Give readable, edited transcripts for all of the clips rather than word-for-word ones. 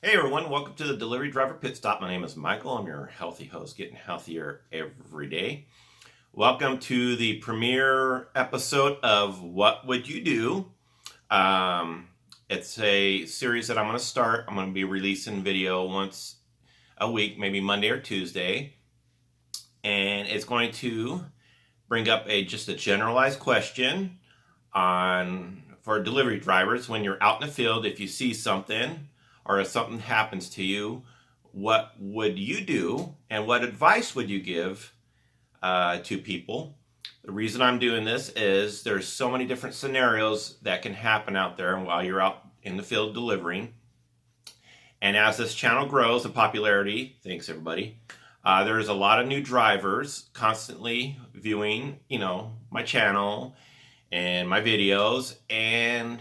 Hey everyone, welcome to the Delivery Driver Pit Stop. My name is Michael. I'm your healthy host, getting healthier every day. Welcome to the premiere episode of What Would You Do? It's a series that I'm going to start. I'm going to be releasing video once a week, maybe Monday or Tuesday. And it's going to bring up just a generalized question on for delivery drivers when you're out in the field. If you see something or if something happens to you, what would you do and what advice would you give to people? The reason I'm doing this is there's so many different scenarios that can happen out there while you're out in the field delivering. And as this channel grows in popularity, thanks everybody, there's a lot of new drivers constantly viewing, my channel and my videos, and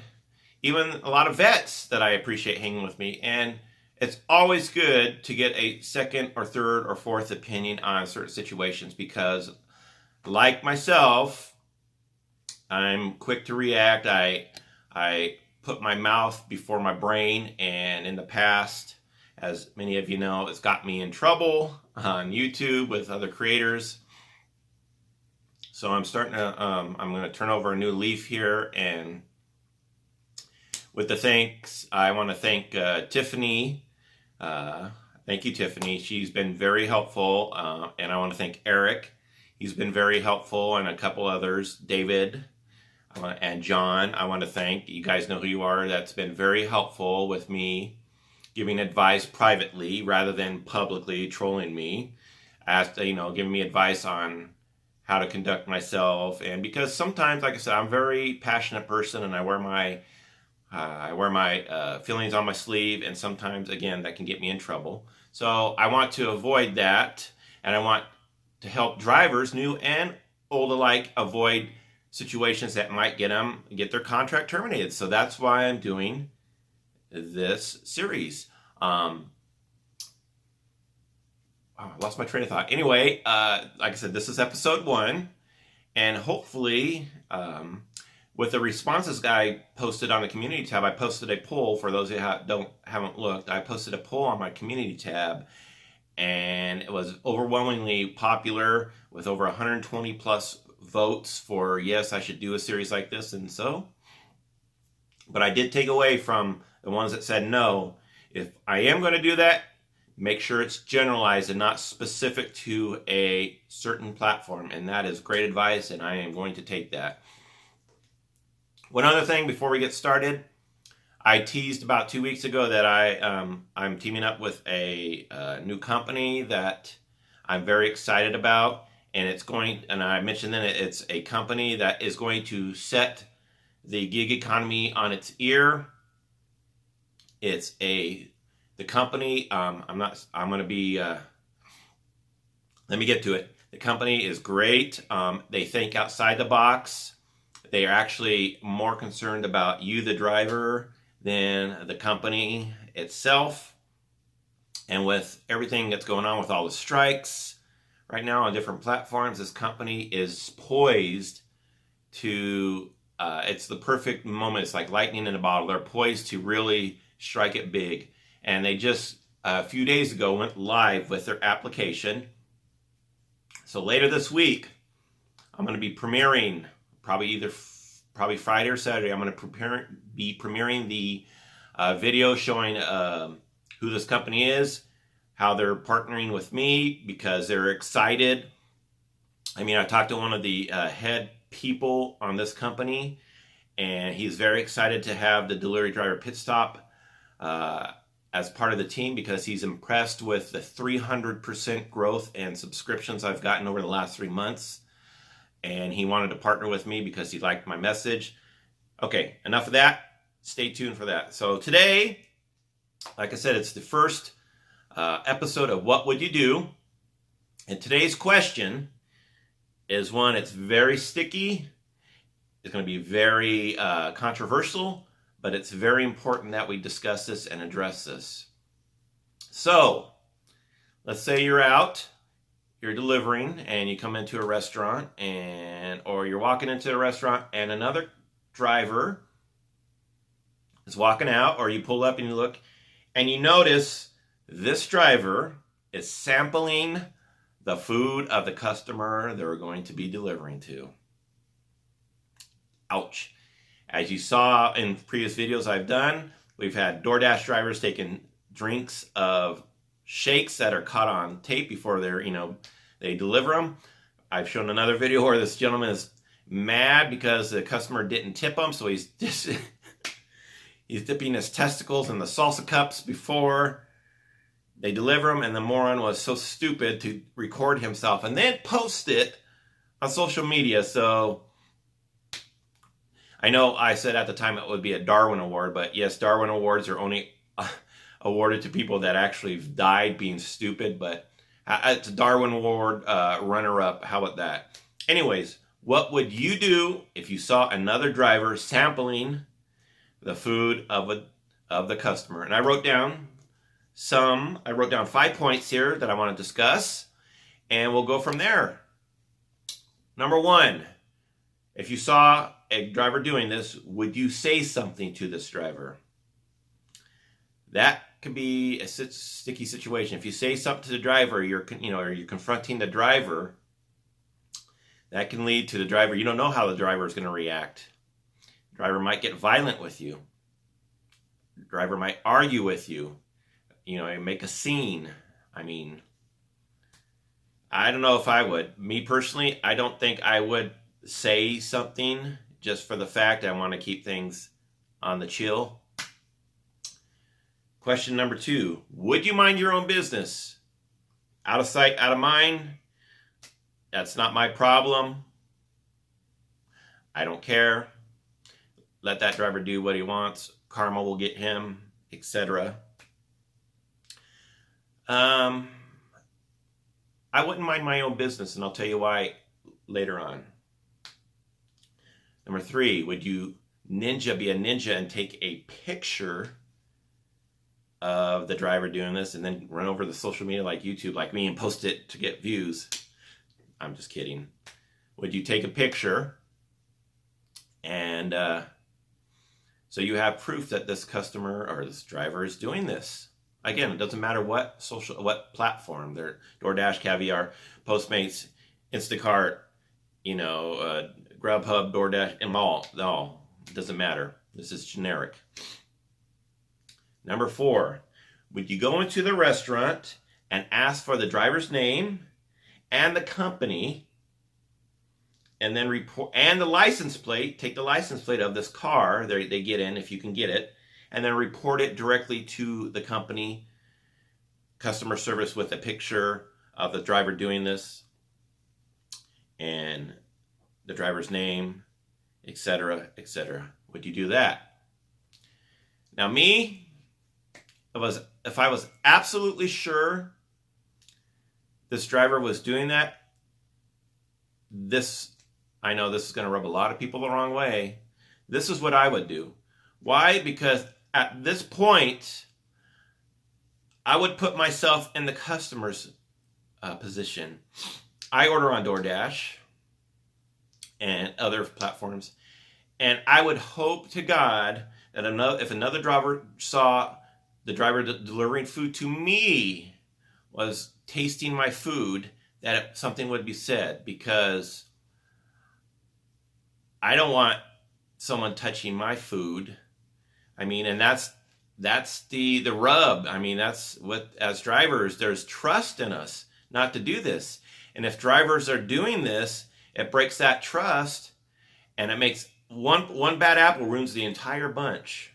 even a lot of vets that I appreciate hanging with me. And it's always good to get a second or third or fourth opinion on certain situations because, like myself, I'm quick to react. I put my mouth before my brain, and in the past, as many of you know, it's got me in trouble on YouTube with other creators. So I'm starting to, I'm going to turn over a new leaf here, and with the thanks, I want to thank Tiffany. Thank you, Tiffany. She's been very helpful, and I want to thank Eric. He's been very helpful, and a couple others, David and John. I want to thank. You guys know who you are. That's been very helpful with me giving advice privately rather than publicly trolling me. Giving me advice on how to conduct myself, and because sometimes, like I said, I'm a very passionate person, and I wear my feelings on my sleeve, and sometimes, again, that can get me in trouble. So I want to avoid that, and I want to help drivers, new and old alike, avoid situations that might get their contract terminated. So that's why I'm doing this series. I lost my train of thought. Anyway, like I said, this is episode 1, and hopefully, with the responses I posted on the community tab, I posted a poll for those who haven't looked. I posted a poll on my community tab, and it was overwhelmingly popular with over 120 plus votes for yes, I should do a series like this, and so. But I did take away from the ones that said no. If I am going to do that, make sure it's generalized and not specific to a certain platform. And that is great advice, and I am going to take that. One other thing before we get started, I teased about 2 weeks ago that I'm teaming up with a new company that I'm very excited about, and I mentioned that it's a company that is going to set the gig economy on its ear. The company, let me get to it. The company is great. They think outside the box. They are actually more concerned about you, the driver, than the company itself. And with everything that's going on with all the strikes right now on different platforms, this company is poised to, it's the perfect moment. It's like lightning in a bottle. They're poised to really strike it big. And they just, a few days ago, went live with their application. So later this week, I'm going to be premiering, probably Friday or Saturday, I'm going to be premiering the video showing who this company is, how they're partnering with me, because they're excited. I talked to one of the head people on this company, and he's very excited to have the Delivery Driver Pit Stop as part of the team because he's impressed with the 300% growth and subscriptions I've gotten over the last 3 months. And he wanted to partner with me because he liked my message. Okay, enough of that. Stay tuned for that. So today, like I said, it's the first episode of What Would You Do? And today's question is one that's very sticky. It's going to be very controversial, but it's very important that we discuss this and address this. So, let's say you're delivering, and you come into a restaurant, or you're walking into a restaurant, and another driver is walking out, or you pull up and you look, And you notice this driver is sampling the food of the customer they're going to be delivering to. Ouch. As you saw in previous videos I've done, we've had DoorDash drivers taking drinks of shakes that are caught on tape before they deliver them. I've shown another video where this gentleman is mad because the customer didn't tip him, so he's dipping his testicles in the salsa cups before they deliver them, and the moron was so stupid to record himself and then post it on social media. So I know I said at the time it would be a Darwin Award, but yes, Darwin Awards are only awarded to people that actually died being stupid, but it's a Darwin Award runner-up. How about that? Anyways, what would you do if you saw another driver sampling the food of the customer? And I wrote down 5 points here that I want to discuss, and we'll go from there. Number one, if you saw a driver doing this, would you say something to this driver? That could be a sticky situation. If you say something to the driver, you're confronting the driver. That can lead to the driver. You don't know how the driver is going to react. The driver might get violent with you. The driver might argue with you. Make a scene. I don't know if I would. Me personally, I don't think I would say something, just for the fact I want to keep things on the chill. Question number 2, would you mind your own business? Out of sight, out of mind. That's not my problem. I don't care. Let that driver do what he wants. Karma will get him, etc. I wouldn't mind my own business, and I'll tell you why later on. Number 3, would you be a ninja and take a picture of the driver doing this and then run over the social media like YouTube, like me, and post it to get views? I'm just kidding. Would you take a picture and so you have proof that this customer or this driver is doing this? Again, it doesn't matter what platform. They're DoorDash, Caviar, Postmates, Instacart, Grubhub, DoorDash, and all. It doesn't matter. This is generic. Number 4, would you go into the restaurant and ask for the driver's name and the company, and then report, and the license plate? Take the license plate of this car they get in, if you can get it, and then report it directly to the company customer service with a picture of the driver doing this and the driver's name, etc., etc. Would you do that? Now, me, if I was absolutely sure this driver was doing that, I know this is going to rub a lot of people the wrong way. This is what I would do. Why? Because at this point, I would put myself in the customer's position. I order on DoorDash and other platforms, and I would hope to God that if another driver saw the driver delivering food to me was tasting my food, that something would be said, because I don't want someone touching my food. And that's the rub. That's what, as drivers, there's trust in us not to do this. And if drivers are doing this, it breaks that trust, and it makes one bad apple ruins the entire bunch.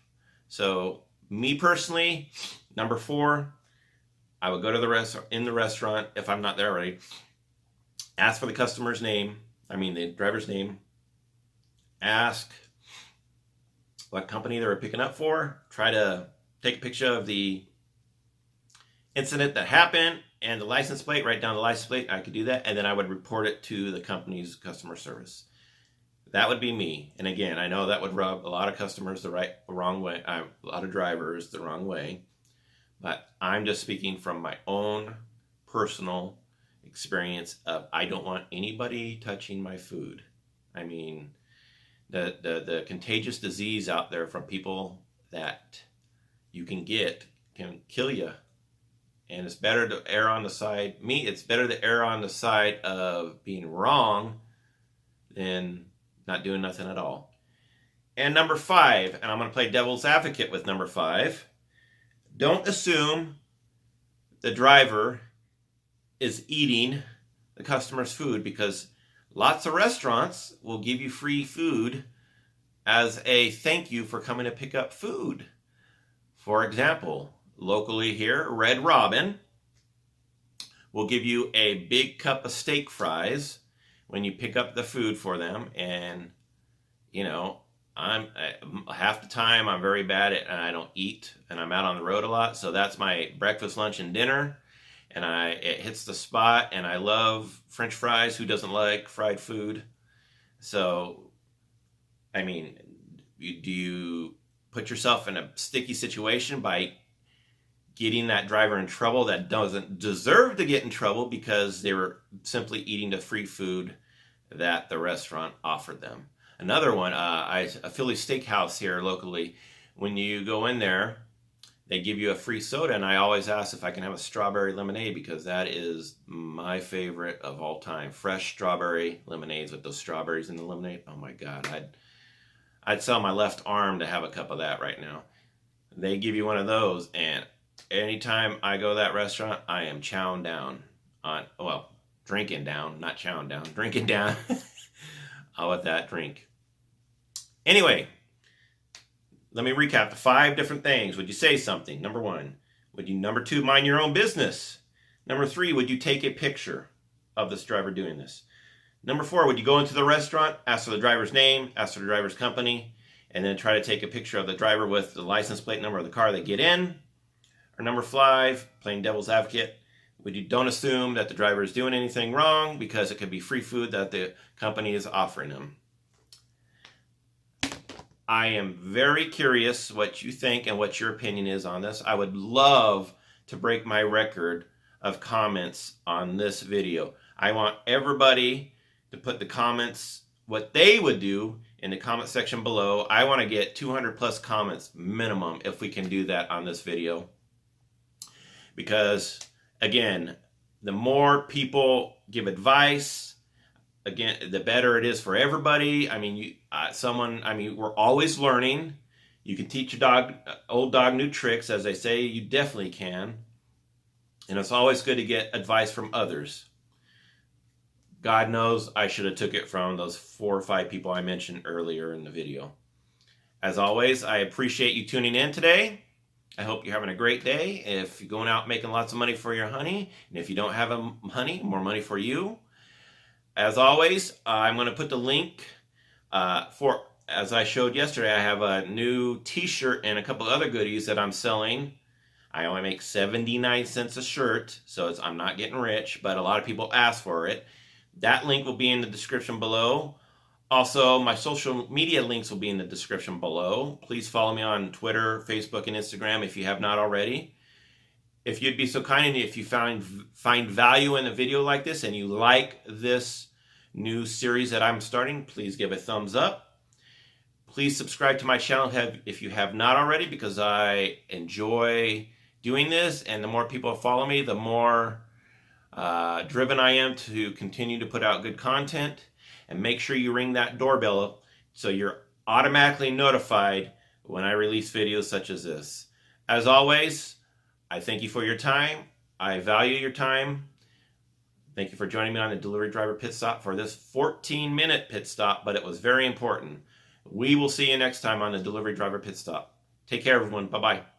So me personally, number 4, I would go to the restaurant if I'm not there already. Ask for the customer's name. The driver's name. Ask what company they were picking up for. Try to take a picture of the incident that happened and the license plate. Write down the license plate. I could do that, and then I would report it to the company's customer service. That would be me. And again, I know that would rub a lot of customers the wrong way. A lot of drivers the wrong way. But I'm just speaking from my own personal experience of I don't want anybody touching my food. The contagious disease out there from people that you can get can kill you. And it's better to err on the side, it's better to err on the side of being wrong than not doing nothing at all. And number 5, and I'm going to play devil's advocate with number 5, don't assume the driver is eating the customer's food, because lots of restaurants will give you free food as a thank you for coming to pick up food. For example, locally here, Red Robin will give you a big cup of steak fries when you pick up the food for them. And, you know, half the time I'm very bad at, and I don't eat, and I'm out on the road a lot. So that's my breakfast, lunch, and dinner. And it hits the spot, and I love French fries. Who doesn't like fried food? So, I mean, do you put yourself in a sticky situation by getting that driver in trouble that doesn't deserve to get in trouble because they were simply eating the free food that the restaurant offered them? Another one, a Philly steakhouse here locally, when you go in there, they give you a free soda, and I always ask if I can have a strawberry lemonade, because that is my favorite of all time. Fresh strawberry lemonades with those strawberries in the lemonade. Oh my God, I'd sell my left arm to have a cup of that right now. They give you one of those, and anytime I go to that restaurant, I am chowing down on, well, drinking down, not chowing down, drinking down with that drink. Anyway, let me recap the 5 different things. Would you say something? Number 1. Number 2, mind your own business? Number 3, would you take a picture of this driver doing this? Number 4, would you go into the restaurant, ask for the driver's name, ask for the driver's company, and then try to take a picture of the driver with the license plate number of the car they get in? Or number 5, playing devil's advocate, don't assume that the driver is doing anything wrong, because it could be free food that the company is offering them. I am very curious what you think and what your opinion is on this. I would love to break my record of comments on this video. I want everybody to put the comments, what they would do, in the comment section below. I want to get 200 plus comments minimum if we can do that on this video. Because, again, the more people give advice, again, the better it is for everybody. I mean, we're always learning. You can teach your old dog new tricks, as they say. You definitely can. And it's always good to get advice from others. God knows I should have took it from those 4 or 5 people I mentioned earlier in the video. As always, I appreciate you tuning in today. I hope you're having a great day. If you're going out making lots of money for your honey, and if you don't have honey, more money for you. As always, I'm going to put the link as I showed yesterday, I have a new t-shirt and a couple other goodies that I'm selling. I only make 79 cents a shirt, so I'm not getting rich, but a lot of people ask for it. That link will be in the description below. Also, my social media links will be in the description below. Please follow me on Twitter, Facebook, and Instagram if you have not already. If you'd be so kind, and if you find value in a video like this and you like this new series that I'm starting, please give a thumbs up. Please subscribe to my channel if you have not already, because I enjoy doing this, and the more people follow me, the more driven I am to continue to put out good content. And make sure you ring that doorbell so you're automatically notified when I release videos such as this. As always, I thank you for your time. I value your time. Thank you for joining me on the Delivery Driver Pit Stop for this 14-minute pit stop, but it was very important. We will see you next time on the Delivery Driver Pit Stop. Take care, everyone. Bye-bye.